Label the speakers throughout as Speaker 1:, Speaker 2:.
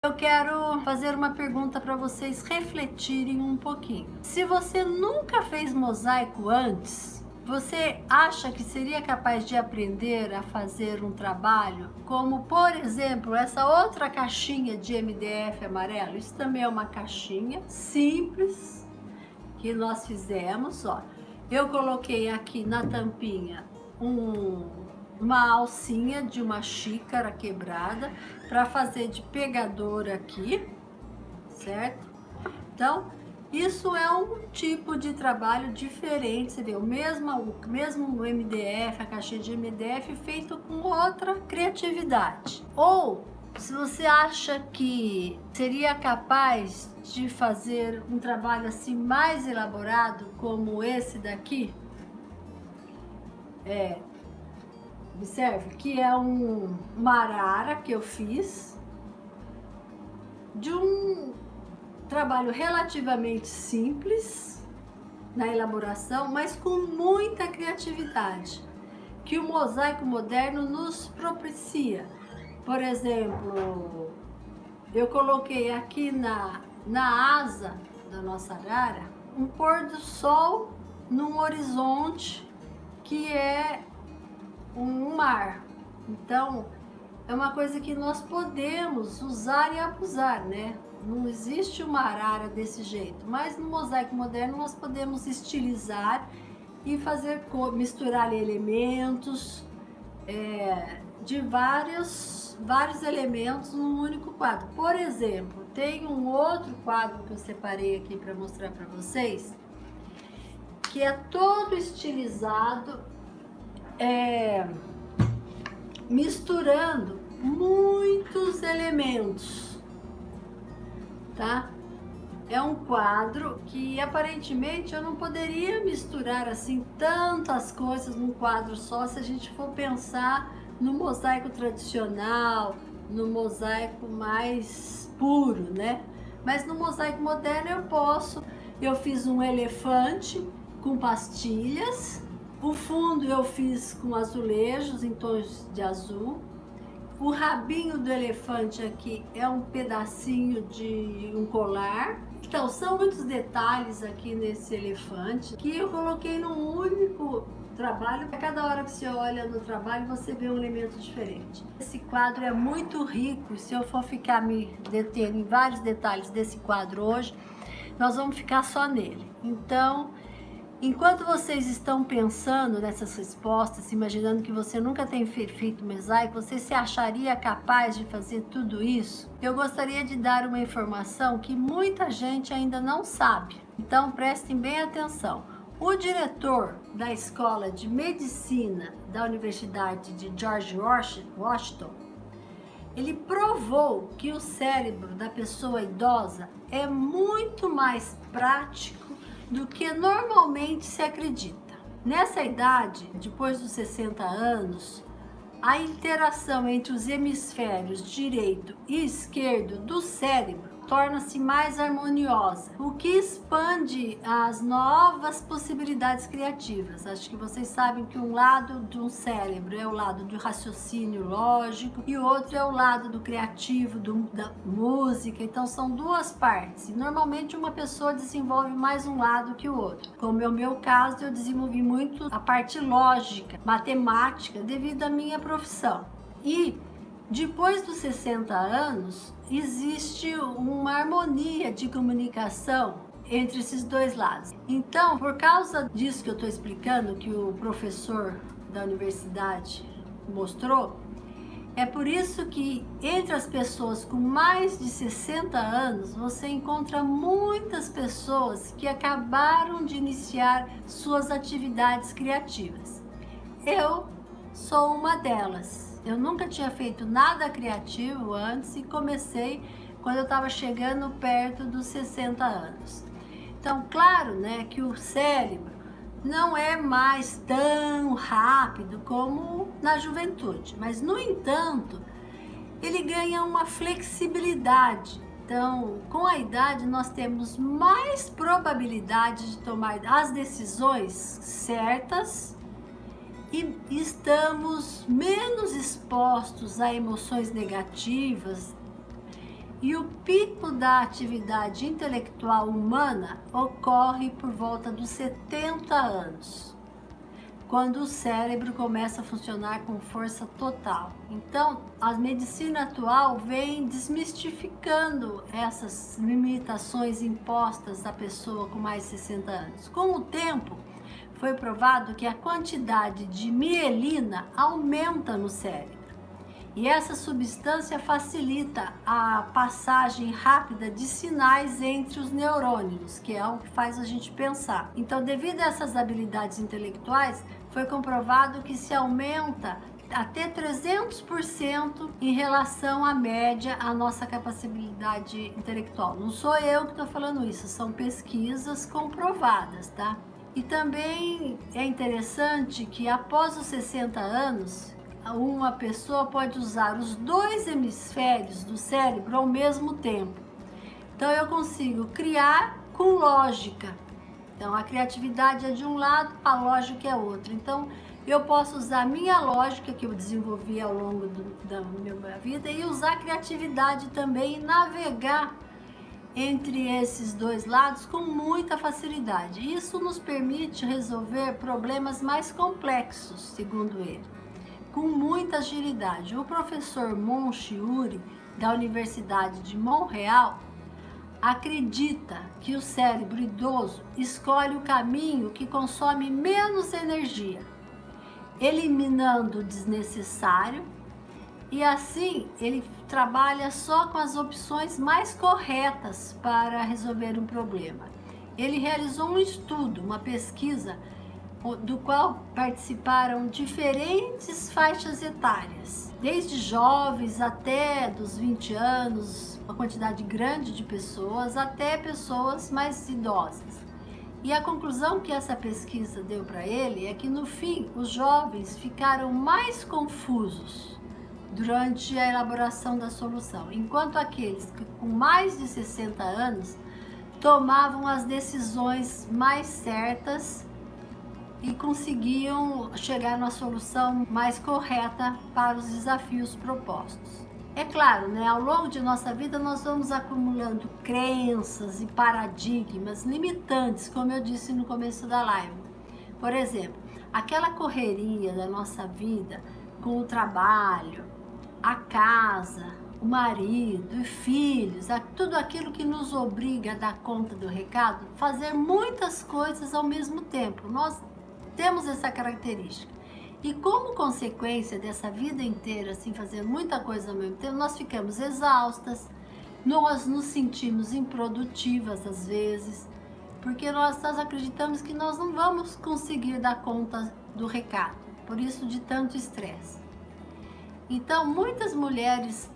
Speaker 1: Eu quero fazer uma pergunta para vocês refletirem um pouquinho. Se você nunca fez mosaico antes, você acha que seria capaz de aprender a fazer um trabalho como, por exemplo, essa outra caixinha de MDF amarelo? Isso também é uma caixinha simples que nós fizemos, ó. Eu coloquei aqui na tampinha uma alcinha de uma xícara quebrada para fazer de pegador aqui, certo? Então, isso é um tipo de trabalho diferente, você vê, o mesmo MDF, a caixinha de MDF feito com outra criatividade. Ou, se você acha que seria capaz de fazer um trabalho assim mais elaborado, como esse daqui, observe que é uma arara que eu fiz de um trabalho relativamente simples na elaboração, mas com muita criatividade, que o mosaico moderno nos propicia. Por exemplo, eu coloquei aqui na asa da nossa arara um pôr do sol num horizonte que é um mar. Então, é uma coisa que nós podemos usar e abusar, né? Não existe uma arara desse jeito, mas no mosaico moderno nós podemos estilizar e fazer misturar elementos de vários elementos num único quadro. Por exemplo, tem um outro quadro que eu separei aqui para mostrar para vocês, que é todo estilizado, misturando muitos elementos, tá? É um quadro que aparentemente eu não poderia misturar assim tantas coisas num quadro só, se a gente for pensar no mosaico tradicional, no mosaico mais puro, né? Mas no mosaico moderno eu fiz um elefante com pastilhas. O fundo eu fiz com azulejos em tons de azul. O rabinho do elefante aqui é um pedacinho de um colar. Então, são muitos detalhes aqui nesse elefante que eu coloquei num único trabalho. A cada hora que você olha no trabalho, você vê um elemento diferente. Esse quadro é muito rico. Se eu for ficar me detendo em vários detalhes desse quadro hoje, nós vamos ficar só nele. Então, enquanto vocês estão pensando nessas respostas, imaginando que você nunca tem feito mosaico, você se acharia capaz de fazer tudo isso? Eu gostaria de dar uma informação que muita gente ainda não sabe. Então prestem bem atenção. O diretor da Escola de Medicina da Universidade de George Washington, ele provou que o cérebro da pessoa idosa é muito mais prático do que normalmente se acredita. Nessa idade, depois dos 60 anos, a interação entre os hemisférios direito e esquerdo do cérebro torna-se mais harmoniosa, o que expande as novas possibilidades criativas. Acho que vocês sabem que um lado de um cérebro é o lado do raciocínio lógico e o outro é o lado do criativo, da música. Então são duas partes. E normalmente uma pessoa desenvolve mais um lado que o outro. Como é o meu caso, eu desenvolvi muito a parte lógica, matemática, devido à minha profissão. E depois dos 60 anos, existe uma harmonia de comunicação entre esses dois lados. Então, por causa disso que eu estou explicando, que o professor da universidade mostrou, é por isso que entre as pessoas com mais de 60 anos, você encontra muitas pessoas que acabaram de iniciar suas atividades criativas. Eu sou uma delas. Eu nunca tinha feito nada criativo antes e comecei quando eu estava chegando perto dos 60 anos. Então, claro, né, que o cérebro não é mais tão rápido como na juventude, mas, no entanto, ele ganha uma flexibilidade. Então, com a idade, nós temos mais probabilidade de tomar as decisões certas e estamos menos expostos a emoções negativas E o pico da atividade intelectual humana ocorre por volta dos 70 anos, quando o cérebro começa a funcionar com força total. Então, a medicina atual vem desmistificando essas limitações impostas à pessoa com mais de 60 anos. Com o tempo, foi provado que a quantidade de mielina aumenta no cérebro. E essa substância facilita a passagem rápida de sinais entre os neurônios, que é o que faz a gente pensar. Então, devido a essas habilidades intelectuais, foi comprovado que se aumenta até 300% em relação à média, a nossa capacidade intelectual. Não sou eu que estou falando isso, são pesquisas comprovadas, tá? E também é interessante que após os 60 anos, uma pessoa pode usar os 2 hemisférios do cérebro ao mesmo tempo. Então eu consigo criar com lógica. Então a criatividade é de um lado, a lógica é outro. Então eu posso usar a minha lógica que eu desenvolvi ao longo da minha vida e usar a criatividade também e navegar entre esses 2 lados com muita facilidade. Isso nos permite resolver problemas mais complexos, segundo ele, com muita agilidade. O professor Monchiuri, da Universidade de Montreal, acredita que o cérebro idoso escolhe o caminho que consome menos energia, eliminando o desnecessário, e assim ele trabalha só com as opções mais corretas para resolver um problema. Ele realizou um estudo, uma pesquisa, do qual participaram diferentes faixas etárias, desde jovens até dos 20 anos, uma quantidade grande de pessoas, até pessoas mais idosas. E a conclusão que essa pesquisa deu para ele é que, no fim, os jovens ficaram mais confusos durante a elaboração da solução, enquanto aqueles que com mais de 60 anos tomavam as decisões mais certas e conseguiam chegar na solução mais correta para os desafios propostos. É claro, né, ao longo de nossa vida nós vamos acumulando crenças e paradigmas limitantes, como eu disse no começo da live. Por exemplo, aquela correria da nossa vida com o trabalho, a casa, o marido e filhos, tudo aquilo que nos obriga a dar conta do recado, fazer muitas coisas ao mesmo tempo. Nós temos essa característica. E como consequência dessa vida inteira, assim, fazer muita coisa ao mesmo tempo, nós ficamos exaustas, nós nos sentimos improdutivas às vezes, porque nós acreditamos que nós não vamos conseguir dar conta do recado, por isso de tanto estresse. Então, muitas mulheres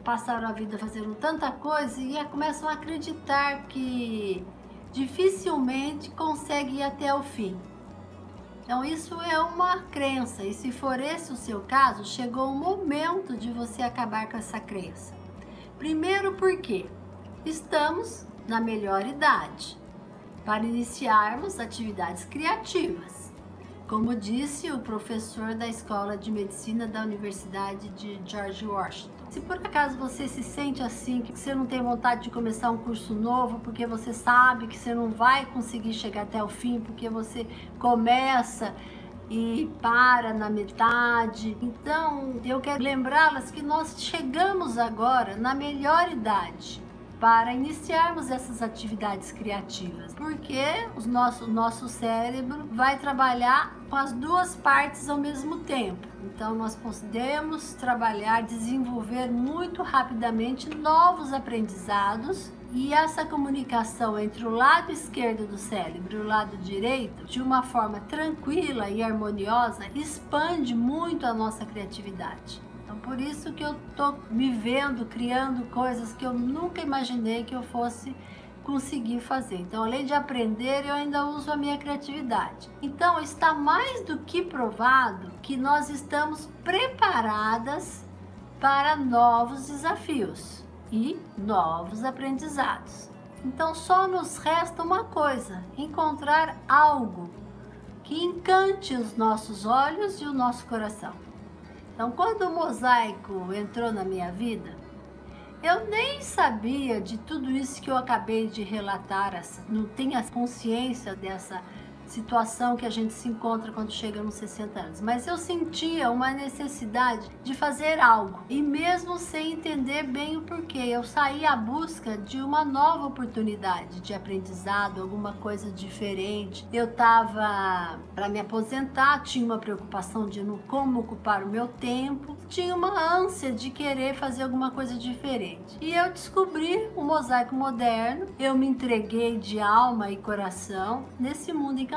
Speaker 1: passaram a vida fazendo tanta coisa e começam a acreditar que dificilmente consegue ir até o fim. Então, isso é uma crença, e se for esse o seu caso, chegou o momento de você acabar com essa crença. Primeiro, porque estamos na melhor idade para iniciarmos atividades criativas. Como disse o professor da Escola de Medicina da Universidade de George Washington. Se por acaso você se sente assim, que você não tem vontade de começar um curso novo, porque você sabe que você não vai conseguir chegar até o fim, porque você começa e para na metade. Então, eu quero lembrá-las que nós chegamos agora na melhor idade para iniciarmos essas atividades criativas, porque o nosso cérebro vai trabalhar com as 2 partes ao mesmo tempo. Então nós podemos trabalhar, desenvolver muito rapidamente novos aprendizados, e essa comunicação entre o lado esquerdo do cérebro e o lado direito, de uma forma tranquila e harmoniosa, expande muito a nossa criatividade. Então, por isso que eu estou me vendo, criando coisas que eu nunca imaginei que eu fosse conseguir fazer. Então, além de aprender, eu ainda uso a minha criatividade. Então, está mais do que provado que nós estamos preparadas para novos desafios e novos aprendizados. Então, só nos resta uma coisa: encontrar algo que encante os nossos olhos e o nosso coração. Então, quando o mosaico entrou na minha vida, Eu nem sabia de tudo isso que eu acabei de relatar, assim, não tenho a consciência dessa situação que a gente se encontra quando chega nos 60 anos, mas eu sentia uma necessidade de fazer algo, e mesmo sem entender bem o porquê, eu saí à busca de uma nova oportunidade de aprendizado, alguma coisa diferente. Eu estava para me aposentar, tinha uma preocupação de como ocupar o meu tempo, tinha uma ânsia de querer fazer alguma coisa diferente. E eu descobri o mosaico moderno, eu me entreguei de alma e coração nesse mundo encantado.